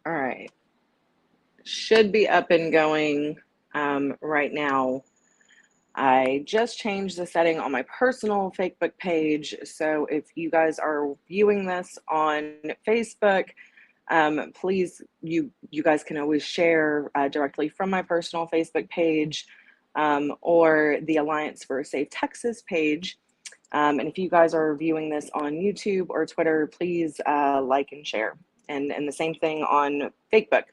All right. Should be up and going right now. I just changed the setting on my personal Facebook page. So if you guys are viewing this on Facebook, please, you guys can always share directly from my personal Facebook page or the Alliance for a Safe Texas page. And if you guys are viewing this on YouTube or Twitter, please like and share. And the same thing on Facebook.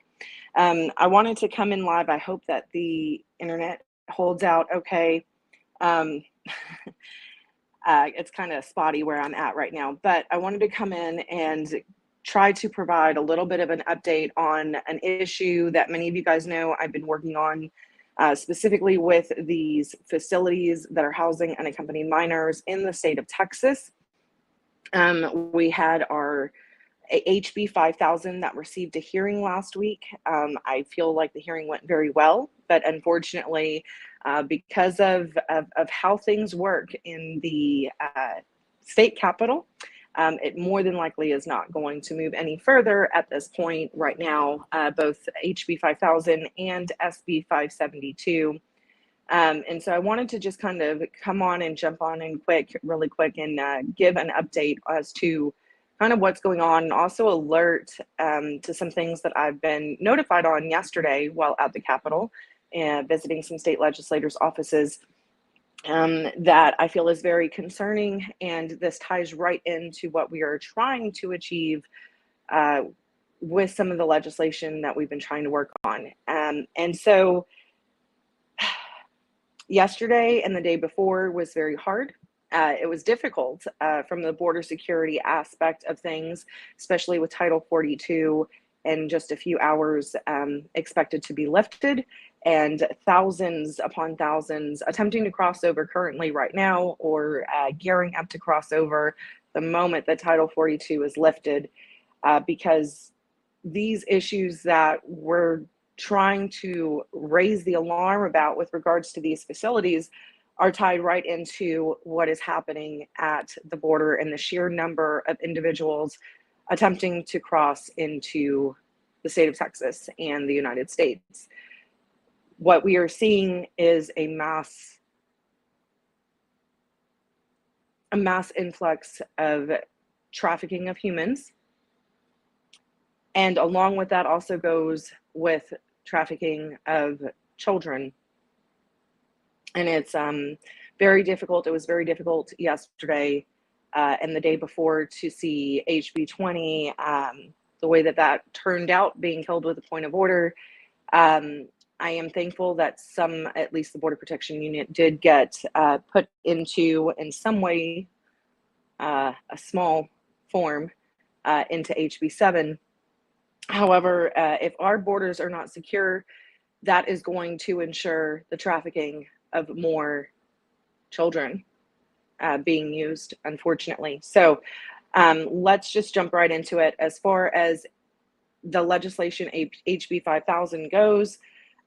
I wanted to come in live. I hope that the internet holds out okay. Um, it's kind of spotty where I'm at right now, but I wanted to come in and try to provide a little bit of an update on an issue that many of you guys know I've been working on, specifically with these facilities that are housing unaccompanied minors in the state of Texas. We had our HB 5000 that received a hearing last week. I feel like the hearing went very well, but unfortunately, because of how things work in the state capitol, it more than likely is not going to move any further at this point right now, both HB 5000 and SB 572. And so I wanted to just kind of come on and jump on in really quick, and give an update as to kind of what's going on, and also alert to some things that I've been notified on yesterday while at the Capitol and visiting some state legislators' offices that I feel is very concerning. And this ties right into what we are trying to achieve with some of the legislation that we've been trying to work on. And so yesterday and the day before was very hard. It was difficult from the border security aspect of things, especially with Title 42 in just a few hours expected to be lifted, and thousands upon thousands attempting to cross over currently right now, or gearing up to cross over the moment that Title 42 is lifted, because these issues that we're trying to raise the alarm about with regards to these facilities are tied right into what is happening at the border and the sheer number of individuals attempting to cross into the state of Texas and the United States. What we are seeing is a mass influx of trafficking of humans. And along with that also goes with trafficking of children. And it's very difficult. It was very difficult yesterday and the day before to see HB 20, the way that turned out, being killed with a point of order. I am thankful that some, at least the Border Protection Unit, did get put into, in some way, a small form into HB 7. However, if our borders are not secure, that is going to ensure the trafficking of more children being used, unfortunately. So let's just jump right into it. As far as the legislation HB 5000 goes,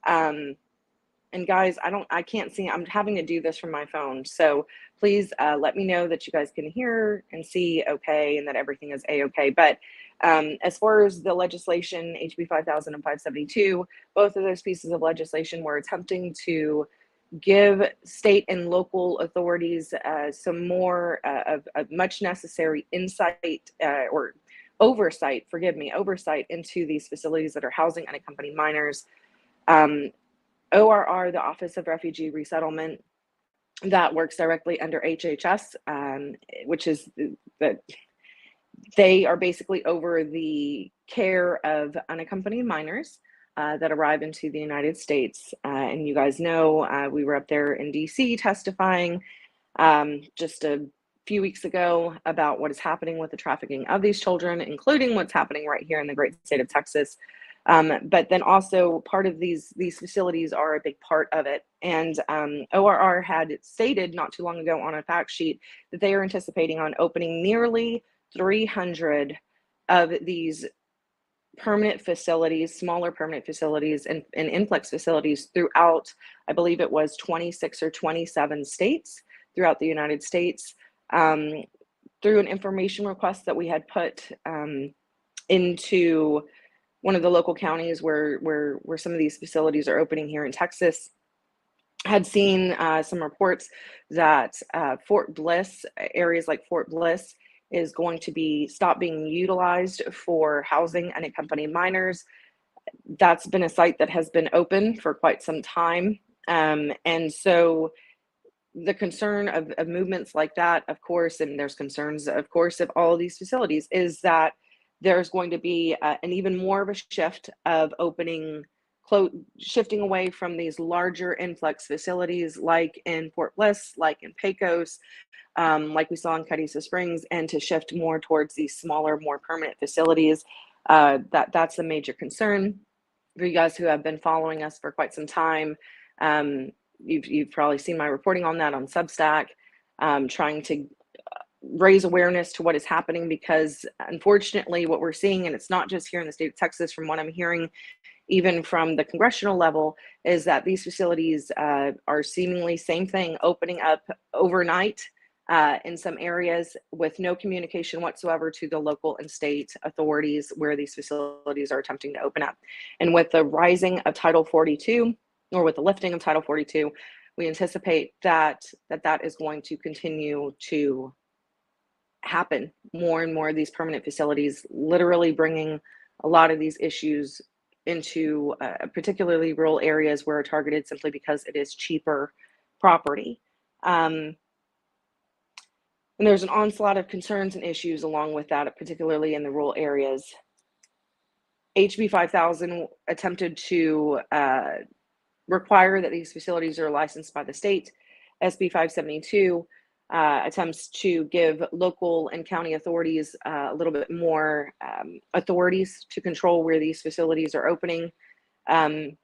and guys, I can't see, I'm having to do this from my phone. So please let me know that you guys can hear and see okay, and that everything is a-okay. But as far as the legislation, HB 5000 and 572, both of those pieces of legislation were attempting to give state and local authorities some more of much necessary insight or oversight into these facilities that are housing unaccompanied minors. ORR, the Office of Refugee Resettlement, that works directly under HHS, which is that they are basically over the care of unaccompanied minors that arrive into the United States. And you guys know we were up there in DC testifying just a few weeks ago about what is happening with the trafficking of these children, including what's happening right here in the great state of Texas. But then also part of these facilities are a big part of it. And ORR had stated not too long ago on a fact sheet that they are anticipating on opening nearly 300 of these permanent facilities, smaller permanent facilities and influx facilities throughout, I believe it was 26 or 27 states throughout the United States, through an information request that we had put into one of the local counties where some of these facilities are opening here in Texas, had seen some reports that Fort Bliss, areas like Fort Bliss, is going to be stop being utilized for housing unaccompanied minors. That's been a site that has been open for quite some time. And so the concern of movements like that, of course, and there's concerns, of course, of all of these facilities, is that there's going to be an even more of a shift of shifting away from these larger influx facilities like in Fort Bliss, like in Pecos, like we saw in Cadiza Springs, and to shift more towards these smaller, more permanent facilities. That's a major concern for you guys who have been following us for quite some time. You've probably seen my reporting on that on Substack, trying to raise awareness to what is happening, because unfortunately what we're seeing, and it's not just here in the state of Texas, from what I'm hearing, even from the congressional level, is that these facilities are seemingly same thing, opening up overnight in some areas with no communication whatsoever to the local and state authorities where these facilities are attempting to open up. And with the rising of Title 42, or with the lifting of Title 42, we anticipate that is going to continue to happen. More and more of these permanent facilities, literally bringing a lot of these issues into particularly rural areas where are targeted simply because it is cheaper property. And there's an onslaught of concerns and issues along with that, particularly in the rural areas. HB 5000 attempted to require that these facilities are licensed by the state. SB 572 attempts to give local and county authorities a little bit more authorities to control where these facilities are opening. And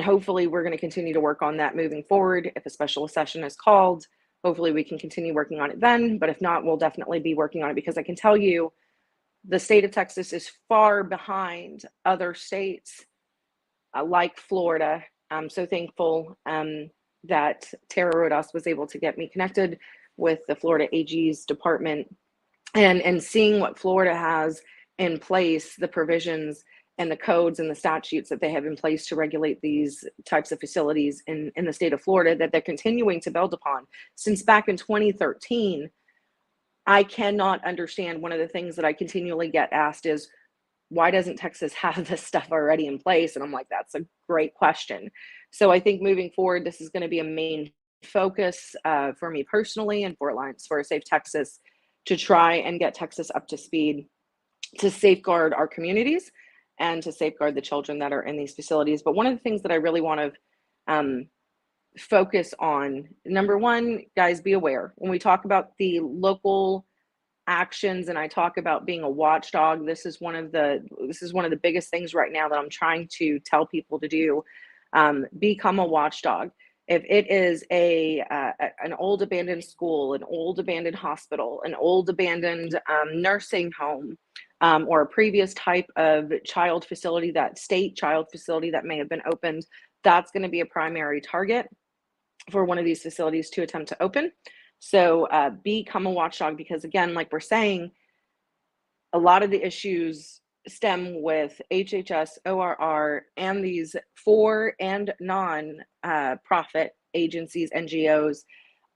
hopefully we're going to continue to work on that moving forward. If a special session is called, hopefully we can continue working on it then. But if not, we'll definitely be working on it, because I can tell you the state of Texas is far behind other states like Florida. I'm so thankful that Tara Rodas was able to get me connected with the Florida AG's department, and seeing what Florida has in place, the provisions and the codes and the statutes that they have in place to regulate these types of facilities in the state of Florida, that they're continuing to build upon. Since back in 2013, I cannot understand. One of the things that I continually get asked is, why doesn't Texas have this stuff already in place? And I'm like, that's a great question. So I think moving forward, this is going to be a main focus for me personally and for Alliance for a Safe Texas, to try and get Texas up to speed to safeguard our communities and to safeguard the children that are in these facilities. But one of the things that I really want to focus on, number one, guys, be aware when we talk about the local actions, and I talk about being a watchdog. This is one of the biggest things right now that I'm trying to tell people to do. Become a watchdog. If it is an old abandoned school, an old abandoned hospital, an old abandoned nursing home, or a previous type of child facility, that state child facility that may have been opened, that's going to be a primary target for one of these facilities to attempt to open. So become a watchdog, because again, like we're saying, a lot of the issues stem with HHS, ORR, and these for and non-profit agencies, NGOs,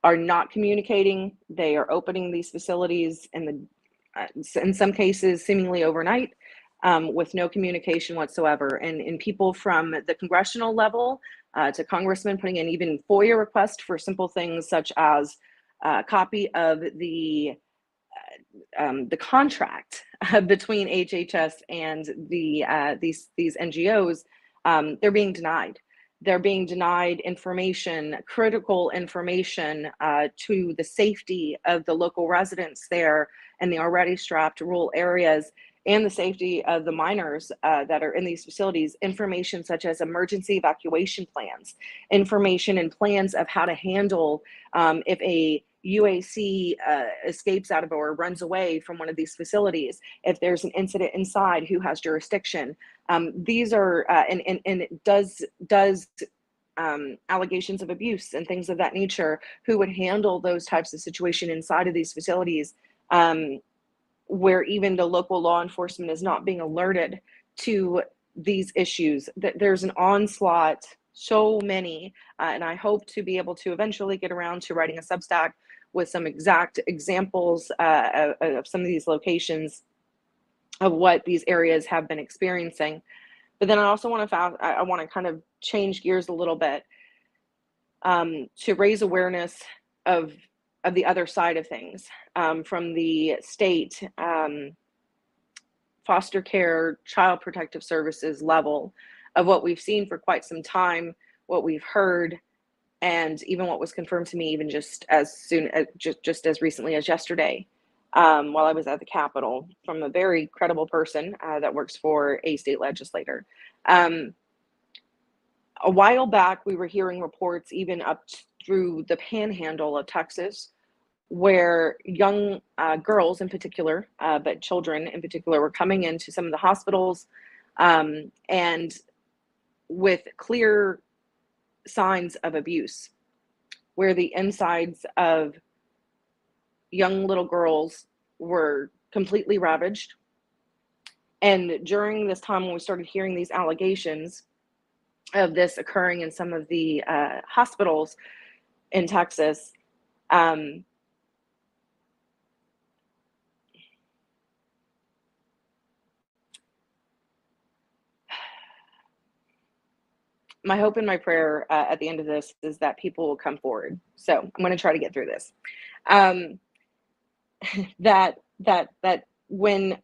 are not communicating. They are opening these facilities in some cases seemingly overnight, with no communication whatsoever. And people from the congressional level to congressmen putting in even FOIA requests for simple things such as a copy of the contract between HHS and these NGOs, they're being denied. They're being denied information, critical information to the safety of the local residents there and the already strapped rural areas, and the safety of the minors that are in these facilities. Information such as emergency evacuation plans, information and plans of how to handle if a UAC escapes out of or runs away from one of these facilities, if there's an incident inside, who has jurisdiction. These are and it does allegations of abuse and things of that nature, who would handle those types of situation inside of these facilities, where even the local law enforcement is not being alerted to these issues. There's an onslaught, so many, and I hope to be able to eventually get around to writing a Substack with some exact examples of some of these locations of what these areas have been experiencing. But then I also want to kind of change gears a little bit, to raise awareness of the other side of things, from the state foster care, child protective services level, of what we've seen for quite some time, what we've heard, and even what was confirmed to me even just as recently as yesterday, while I was at the Capitol, from a very credible person that works for a state legislator. A while back, we were hearing reports even up through the panhandle of Texas, where young girls in particular, but children in particular, were coming into some of the hospitals, and with clear signs of abuse, where the insides of young little girls were completely ravaged. And during this time, when we started hearing these allegations of this occurring in some of the hospitals in Texas, my hope and my prayer at the end of this is that people will come forward. So I'm going to try to get through this. That when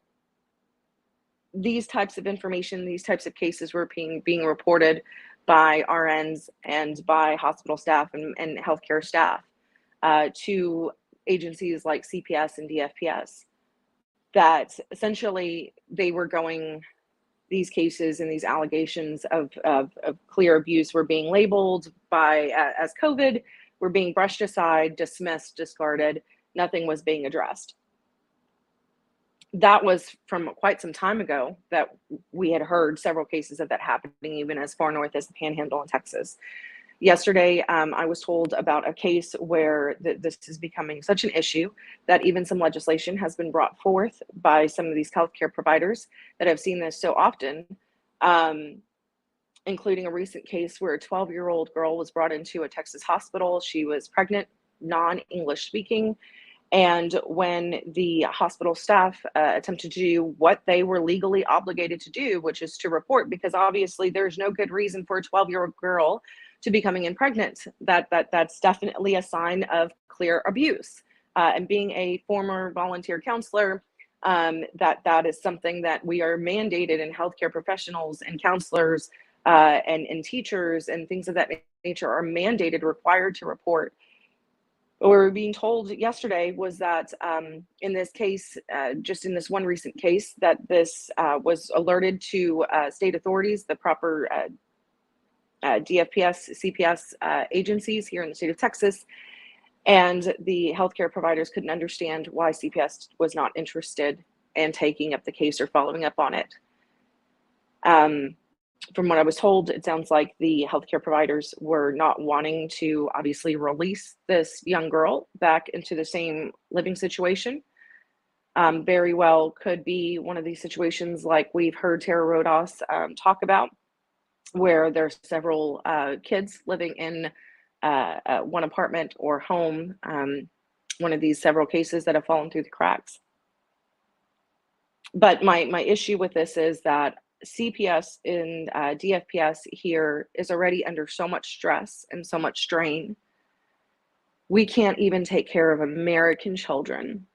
these types of information, these types of cases were being reported by RNs and by hospital staff and healthcare staff to agencies like CPS and DFPS, that essentially they were going, these cases and these allegations of clear abuse were being labeled as COVID, were being brushed aside, dismissed, discarded. Nothing was being addressed. That was from quite some time ago that we had heard several cases of that happening, even as far north as the Panhandle in Texas. Yesterday, I was told about a case where this is becoming such an issue that even some legislation has been brought forth by some of these healthcare providers that have seen this so often, including a recent case where a 12-year-old girl was brought into a Texas hospital. She was pregnant, non-English speaking, and when the hospital staff attempted to do what they were legally obligated to do, which is to report, because obviously there's no good reason for a 12-year-old girl to be coming in pregnant. That's definitely a sign of clear abuse. And being a former volunteer counselor, that is something that we are mandated, in healthcare professionals and counselors and teachers and things of that nature are mandated, required to report. What we were being told yesterday was that in this case, just in this one recent case, that this was alerted to state authorities, the proper DFPS, CPS agencies here in the state of Texas, and the healthcare providers couldn't understand why CPS was not interested in taking up the case or following up on it. From what I was told, it sounds like the healthcare providers were not wanting to obviously release this young girl back into the same living situation. Very well could be one of these situations like we've heard Tara Rodas talk about, where there's several kids living in one apartment or home, one of these several cases that have fallen through the cracks. But my issue with this is that CPS and DFPS here is already under so much stress and so much strain. We can't even take care of American children.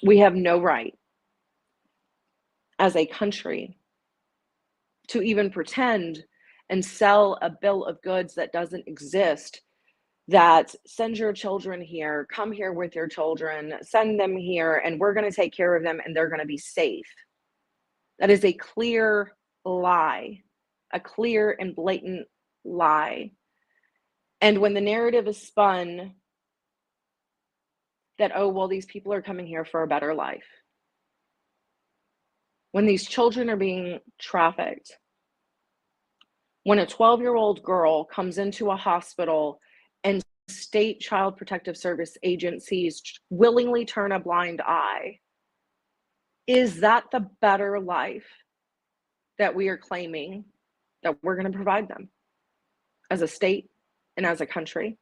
We have no right as a country to even pretend and sell a bill of goods that doesn't exist, that send your children here, come here with your children, send them here, and we're going to take care of them and they're going to be safe. That is a clear lie, a clear and blatant lie. And when the narrative is spun that, oh, well, these people are coming here for a better life, when these children are being trafficked, when a 12-year-old girl comes into a hospital and state child protective service agencies willingly turn a blind eye, Is that the better life that we are claiming that we're going to provide them as a state and as a country?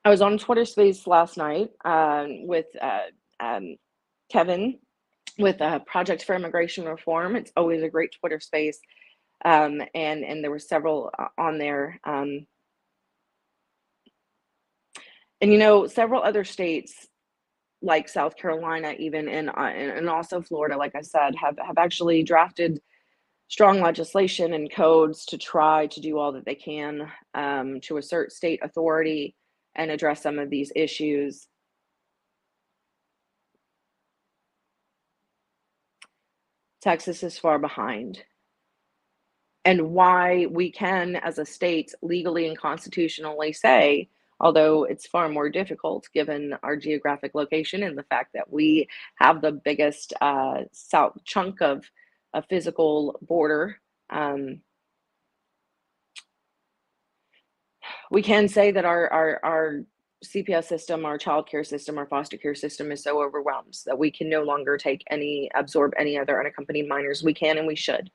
I was on Twitter Space last night with Kevin with Project for Immigration Reform. It's always a great Twitter Space, and there were several on there, and several other states like South Carolina, even and also Florida, like I said, have actually drafted strong legislation and codes to try to do all that they can to assert state authority and address some of these issues. Texas is far behind. And why we can, as a state, legally and constitutionally say, although it's far more difficult given our geographic location and the fact that we have the biggest south chunk of a physical border, we can say that our CPS system, our child care system, our foster care system is so overwhelmed that we can no longer absorb any other unaccompanied minors. We can and we should.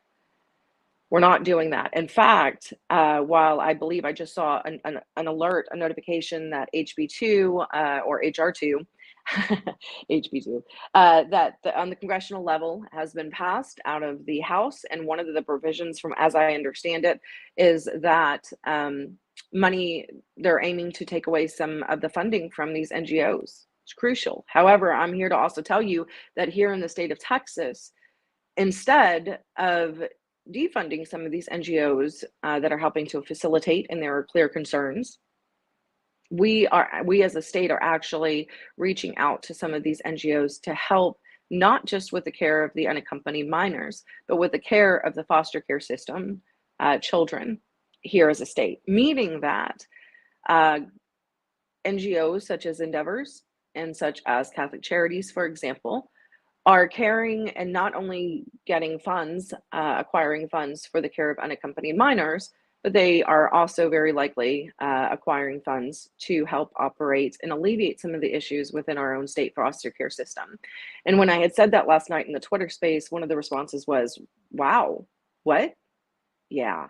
We're not doing that. In fact, while I believe I just saw an alert, a notification that HB2 or HR2, HB2, that on the congressional level has been passed out of the House. And one of the provisions, from as I understand it, is that money, they're aiming to take away some of the funding from these NGOs. It's crucial. However, I'm here to also tell you that here in the state of Texas, instead of defunding some of these NGOs that are helping to facilitate, and there are clear concerns, we as a state are actually reaching out to some of these NGOs to help, not just with the care of the unaccompanied minors, but with the care of the foster care system, children here as a state, meaning that NGOs such as Endeavors and such as Catholic Charities, for example, are caring and not only getting funds, acquiring funds for the care of unaccompanied minors, but they are also very likely acquiring funds to help operate and alleviate some of the issues within our own state foster care system. And when I had said that last night in the Twitter space, one of the responses was, wow, what? Yeah.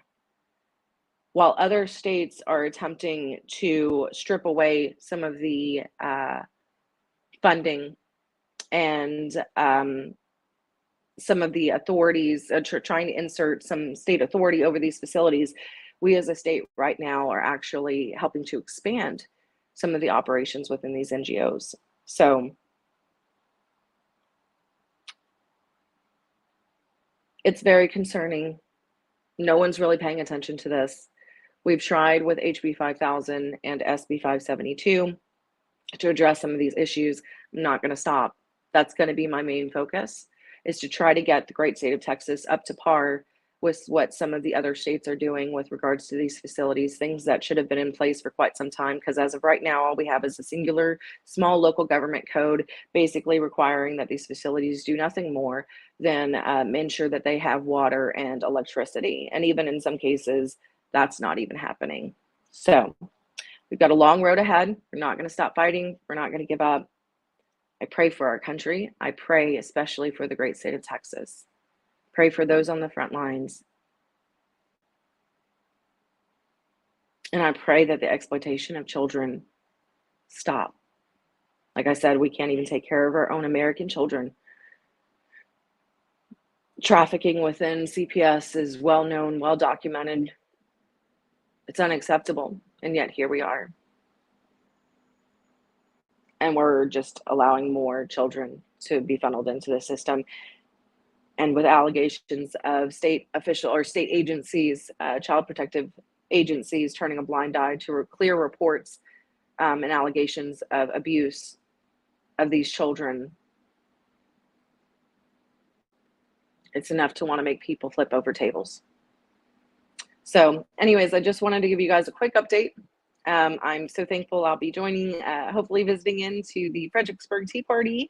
While other states are attempting to strip away some of the funding and some of the authorities trying to insert some state authority over these facilities, we as a state right now are actually helping to expand some of the operations within these NGOs. So it's very concerning. No one's really paying attention to this. We've tried with HB 5000 and SB 572 to address some of these issues. I'm not going to stop. That's going to be my main focus, is to try to get the great state of Texas up to par with what some of the other states are doing with regards to these facilities, things that should have been in place for quite some time. Because as of right now, all we have is a singular small local government code, basically requiring that these facilities do nothing more than ensure that they have water and electricity. And even in some cases, that's not even happening. So we've got a long road ahead. We're not going to stop fighting. We're not going to give up. I pray for our country. I pray especially for the great state of Texas. Pray for those on the front lines. And I pray that the exploitation of children stop. Like I said, we can't even take care of our own American children. Trafficking within CPS is well known, well documented. It's unacceptable. And yet here we are. And we're just allowing more children to be funneled into the system. And with allegations of state official or state agencies, child protective agencies turning a blind eye to clear reports and allegations of abuse of these children, it's enough to want to make people flip over tables. So anyways, I just wanted to give you guys a quick update. I'm so thankful I'll be joining, hopefully visiting into the Fredericksburg Tea Party.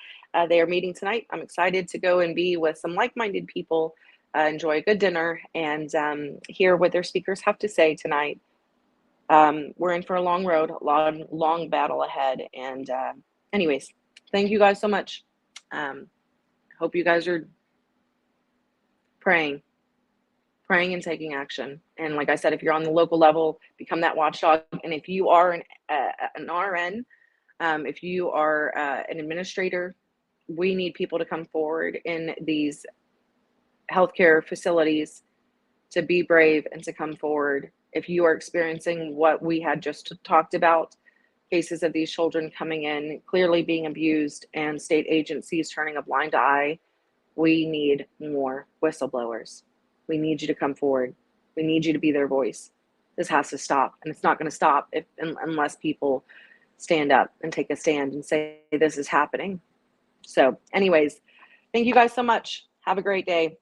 They are meeting tonight. I'm excited to go and be with some like-minded people, enjoy a good dinner, and hear what their speakers have to say tonight. We're in for a long road, long battle ahead. And anyways, thank you guys so much. Hope you guys are praying and taking action. And like I said, if you're on the local level, become that watchdog. And if you are an RN, if you are an administrator, we need people to come forward in these healthcare facilities to be brave and to come forward. If you are experiencing what we had just talked about, cases of these children coming in, clearly being abused, and state agencies turning a blind eye, we need more whistleblowers. We need you to come forward. We need you to be their voice. This has to stop, and it's not going to stop unless people stand up and take a stand and say this is happening. So anyways, thank you guys so much. Have a great day.